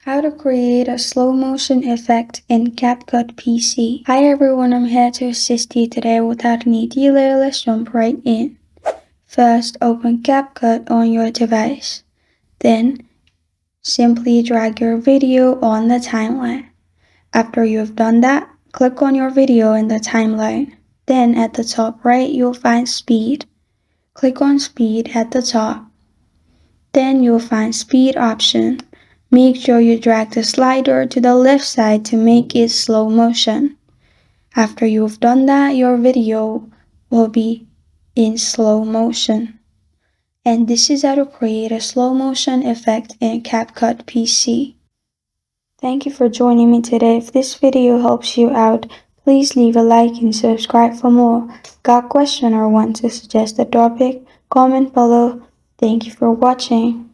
How to create a slow motion effect in CapCut PC. Hi everyone, I'm here to assist you today without any delay. Let's jump right in. First, open CapCut on your device. Then, simply drag your video on the timeline. After you've done that, click on your video in the timeline. Then at the top right, you'll find speed. Click on speed at the top. Then you'll find speed option. Make sure you drag the slider to the left side to make it slow motion. After you've done that, your video will be in slow motion. And this is how to create a slow motion effect in CapCut PC. Thank you for joining me today. If this video helps you out, please leave a like and subscribe for more. Got a question or want to suggest a topic? Comment below. Thank you for watching.